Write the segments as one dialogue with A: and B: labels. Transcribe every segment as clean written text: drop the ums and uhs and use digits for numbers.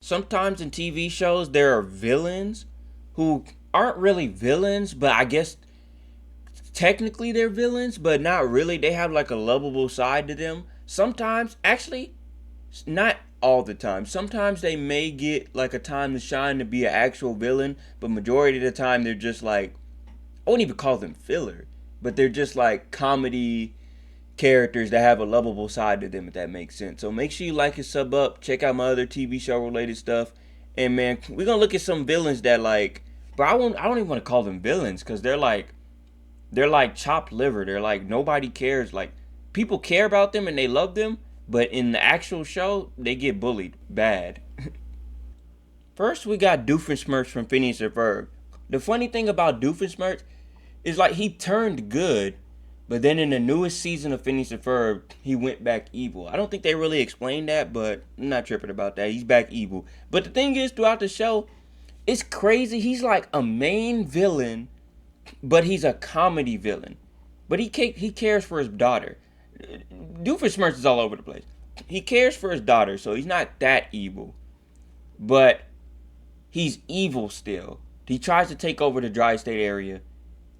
A: sometimes in TV shows there are villains who aren't really villains, but I guess technically they're villains, but not really. They have like a lovable side to them. Sometimes, actually, not all the time. Sometimes they may get like a time to shine to be an actual villain, but majority of the time they're just like, I wouldn't even call them filler, but they're just like comedy characters that have a lovable side to them, if that makes sense. So make sure you like and sub up. Check out my other TV show related stuff. And man, we're gonna look at some villains that like, but I don't even want to call them villains because they're like chopped liver. They're like nobody cares. Like people care about them and they love them, but in the actual show they get bullied bad. First, we got Doofenshmirtz from Phineas and Ferb. The funny thing about Doofenshmirtz is like he turned good, but then in the newest season of Phineas and Ferb, he went back evil. I don't think they really explained that, but I'm not tripping about that. He's back evil. But the thing is, throughout the show, it's crazy. He's like a main villain, but he's a comedy villain. But he cares for his daughter. Doofenshmirtz is all over the place. He cares for his daughter, so he's not that evil. But he's evil still. He tries to take over the tri-state area.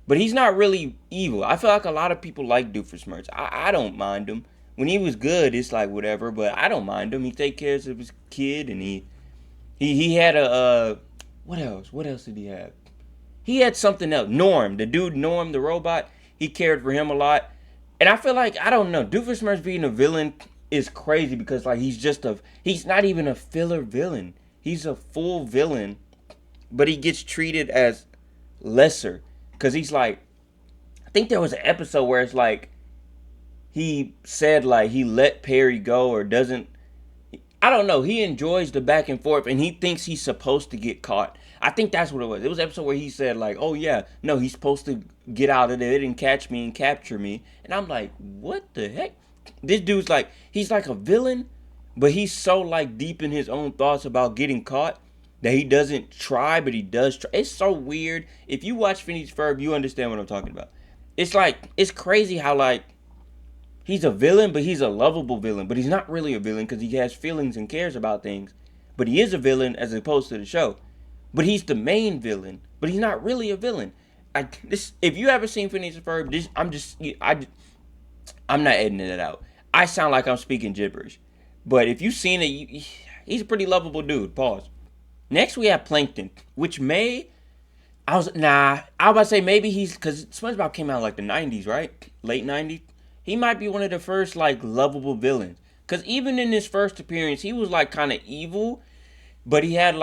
A: But he's not really evil. I feel like a lot of people like Doofenshmirtz. I don't mind him. When he was good, it's like whatever, but I don't mind him. He take care of his kid, and he had a what else? What else did he have? He had something else. Norm, the dude Norm, the robot. He cared for him a lot, and I feel like I don't know. Doofenshmirtz being a villain is crazy because like he's not even a filler villain. He's a full villain, but he gets treated as lesser. Cause he's like, I think there was an episode where it's like, he said like he let Perry go or doesn't. I don't know. He enjoys the back and forth, and he thinks he's supposed to get caught. I think that's what it was. It was an episode where he said like, oh yeah, no, he's supposed to get out of there and catch me and capture me. And I'm like, what the heck? This dude's like, he's like a villain, but he's so like deep in his own thoughts about getting caught that he doesn't try, but he does try. It's so weird. If you watch Phineas and Ferb, you understand what I'm talking about. It's like, it's crazy how like, he's a villain, but he's a lovable villain. But he's not really a villain because he has feelings and cares about things. But he is a villain as opposed to the show. But he's the main villain, but he's not really a villain. If you ever seen Phineas and Ferb, I'm not editing it out. I sound like I'm speaking gibberish. But if you've seen it, he's a pretty lovable dude. Pause. Next, we have Plankton, which I was about to say maybe because SpongeBob came out like the 90s, right? Late 90s. He might be one of the first, like, lovable villains. Because even in his first appearance, he was, like, kind of evil, but he had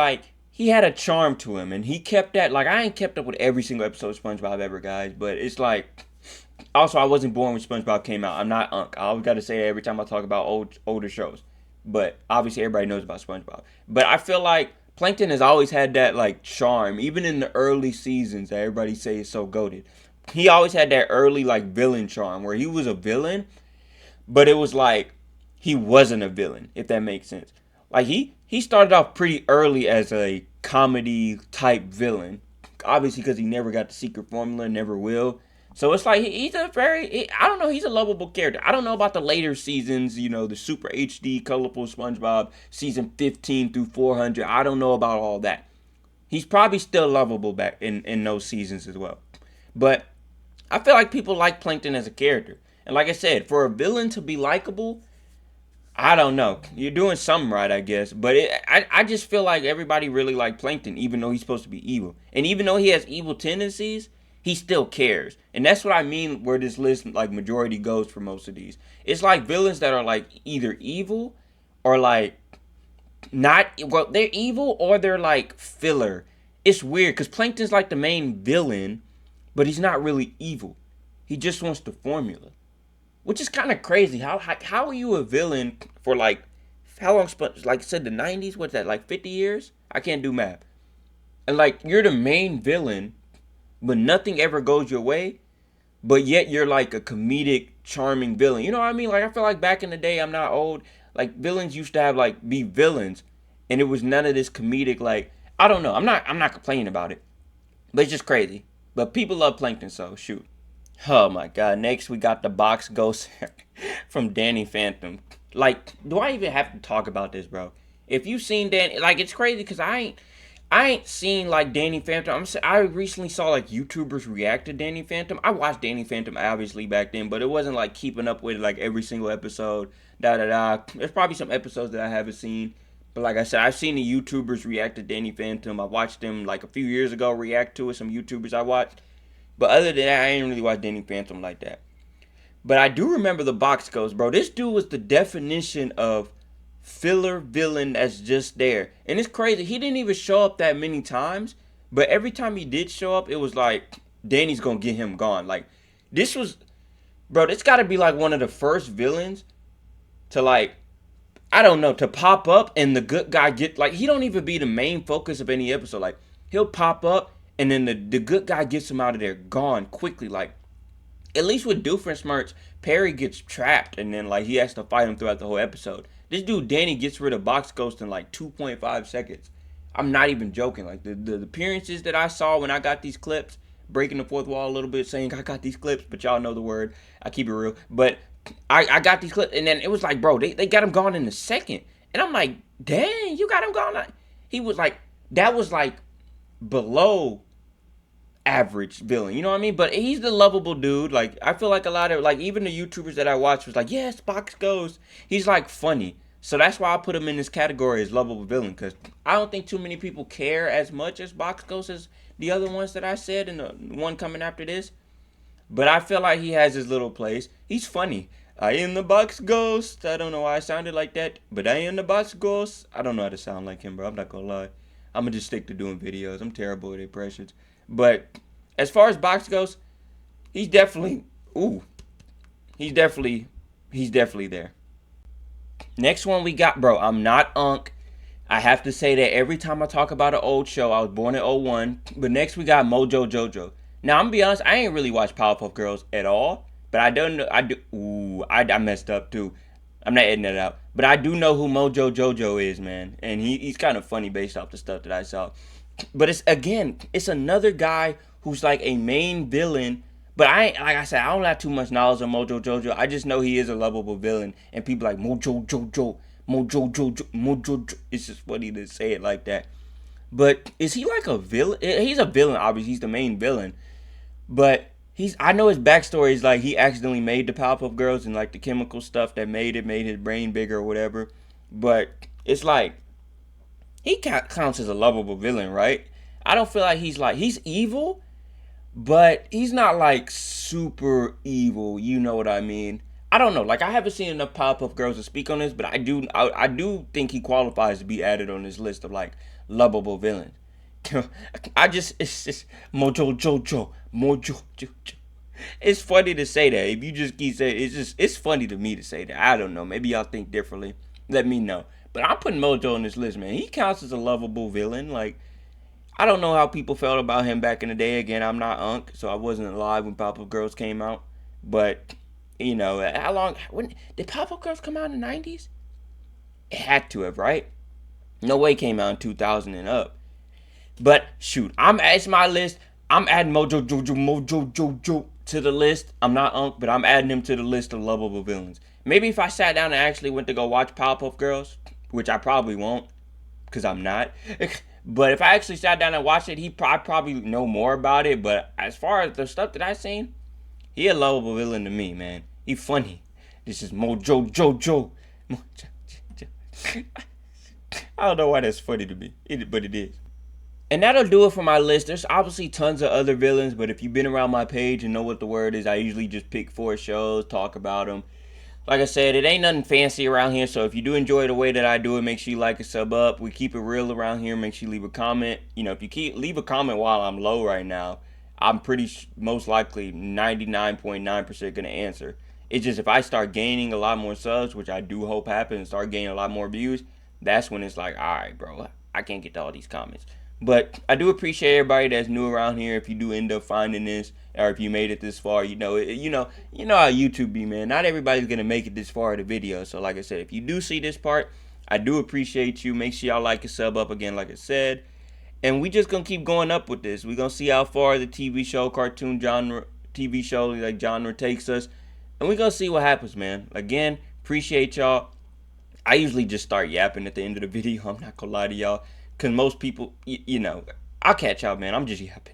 A: a charm to him, and he kept that. Like, I ain't kept up with every single episode of SpongeBob ever, guys, but it's like, also, I wasn't born when SpongeBob came out. I'm not Unc. I always got to say that every time I talk about older shows. But obviously, everybody knows about SpongeBob. But I feel like Plankton has always had that like charm, even in the early seasons that everybody say is so goated. He always had that early like villain charm where he was a villain, but it was like he wasn't a villain, if that makes sense. Like he started off pretty early as a comedy type villain, obviously because he never got the secret formula, never will. So it's like he's I don't know, he's a lovable character. I don't know about the later seasons, the Super HD colorful SpongeBob season 15 through 400. I don't know about all that. He's probably still lovable back in those seasons as well. But I feel like people like Plankton as a character. And like I said, for a villain to be likable, I don't know. You're doing something right, I guess. But I just feel like everybody really liked Plankton, even though he's supposed to be evil. And even though he has evil tendencies, he still cares. And that's what I mean where this list, like, majority goes for most of these. It's like villains that are, like, either evil or, like, not... Well, they're evil or they're, like, filler. It's weird because Plankton's, like, the main villain, but he's not really evil. He just wants the formula. Which is kind of crazy. How are you a villain for, like... How long... Like I said, the 90s? What's that? Like, 50 years? I can't do math. And, like, you're the main villain, but nothing ever goes your way, but yet you're like a comedic, charming villain. You know what I mean? Like, I feel like back in the day, I'm not old, like, villains used to have, like, be villains, and it was none of this comedic, like, I don't know. I'm not complaining about it, but it's just crazy. But people love Plankton, so shoot. Oh, my God. Next, we got the box ghost from Danny Phantom. Like, do I even have to talk about this, bro? If you seen Danny, like it's crazy because I ain't seen like Danny Phantom. I recently saw like YouTubers react to Danny Phantom. I watched Danny Phantom obviously back then, but it wasn't like keeping up with like every single episode. Da da da. There's probably some episodes that I haven't seen, but like I said, I've seen the YouTubers react to Danny Phantom. I watched them like a few years ago react to it. Some YouTubers I watched, but other than that, I ain't really watched Danny Phantom like that. But I do remember the Box Ghost, bro. This dude was the definition of filler villain that's just there. And it's crazy. He didn't even show up that many times. But every time he did show up, it was like, Danny's gonna get him gone. Like, this was, bro, this gotta be like one of the first villains to like, I don't know, to pop up and the good guy get, like, he don't even be the main focus of any episode. Like, he'll pop up and then the good guy gets him out of there gone quickly. Like, at least with Doofenshmirtz, Perry gets trapped and then like he has to fight him throughout the whole episode. This dude Danny gets rid of Box Ghost in like 2.5 seconds. I'm not even joking. Like the appearances that I saw when I got these clips, breaking the fourth wall a little bit, saying I got these clips, but y'all know the word. I keep it real. But I got these clips and then it was like, bro, they got him gone in a second. And I'm like, dang, you got him gone. He was like, that was like below average villain, you know what I mean? But he's the lovable dude. Like I feel like a lot of like even the YouTubers that I watch was like, yes, Box Ghost. He's like funny, so that's why I put him in this category as lovable villain because I don't think too many people care as much as Box Ghost as the other ones that I said and the one coming after this. But I feel like he has his little place. He's funny. I am the Box Ghost. I don't know why I sounded like that, but I am the Box Ghost. I don't know how to sound like him, bro. I'm not gonna lie. I'm gonna just stick to doing videos. I'm terrible at impressions. But as far as Box goes, he's definitely, he's definitely there. Next one we got, bro, I'm not Unc. I have to say that every time I talk about an old show, I was born in '01. But next we got Mojo Jojo. Now, I'm gonna be honest, I ain't really watched Powerpuff Girls at all. But I don't know, I messed up too. I'm not editing that out. But I do know who Mojo Jojo is, man. And he's kind of funny based off the stuff that I saw. But it's another guy who's like a main villain. But like I said, I don't have too much knowledge of Mojo Jojo. I just know he is a lovable villain. And people like Mojo Jojo, Mojo Jojo, Mojo Jojo. It's just funny to say it like that. But is he like a villain? He's a villain, obviously. He's the main villain. But I know his backstory is like he accidentally made the Powerpuff Girls and like the chemical stuff that made his brain bigger or whatever. But it's like, he counts as a lovable villain, right? I don't feel like he's evil, but he's not like super evil. You know what I mean? I don't know. Like I haven't seen enough Powerpuff Girls to speak on this, but I do think he qualifies to be added on this list of like lovable villains. It's just Mojo Jojo, Mojo Jojo. It's funny to say that. If you just keep saying it's funny to me to say that. I don't know. Maybe y'all think differently. Let me know. But I'm putting Mojo on this list, man. He counts as a lovable villain. Like, I don't know how people felt about him back in the day. Again, I'm not Unc, so I wasn't alive when Powerpuff Girls came out. But, you know, when did Powerpuff Girls come out in the 90s? It had to have, right? No way it came out in 2000 and up. But, shoot, it's my list. I'm adding Mojo Jojo to the list. I'm not Unc, but I'm adding him to the list of lovable villains. Maybe if I sat down and actually went to go watch Powerpuff Girls, which I probably won't, because I'm not. But if I actually sat down and watched it, he'd probably know more about it. But as far as the stuff that I've seen, he a lovable villain to me, man. He funny. This is Mojo Jojo. I don't know why that's funny to me, but it is. And that'll do it for my list. There's obviously tons of other villains, but if you've been around my page and know what the word is, I usually just pick 4 shows, talk about them. Like I said, it ain't nothing fancy around here, so if you do enjoy the way that I do it, make sure you like and sub up. We keep it real around here. Make sure you leave a comment. You know, if you leave a comment while I'm low right now, I'm most likely 99.9% going to answer. It's just if I start gaining a lot more subs, which I do hope happens, and start gaining a lot more views, that's when it's like, all right, bro, I can't get to all these comments. But I do appreciate everybody that's new around here. If you do end up finding this, or if you made it this far, you know how YouTube be, man. Not everybody's gonna make it this far of the video. So like I said, if you do see this part, I do appreciate you. Make sure y'all like and sub up again, like I said. And we just gonna keep going up with this. We gonna see how far the TV show, cartoon genre, TV show like genre takes us, and we gonna see what happens, man. Again, appreciate y'all. I usually just start yapping at the end of the video. I'm not gonna lie to y'all, cause most people, you know, I'll catch y'all, man. I'm just yapping.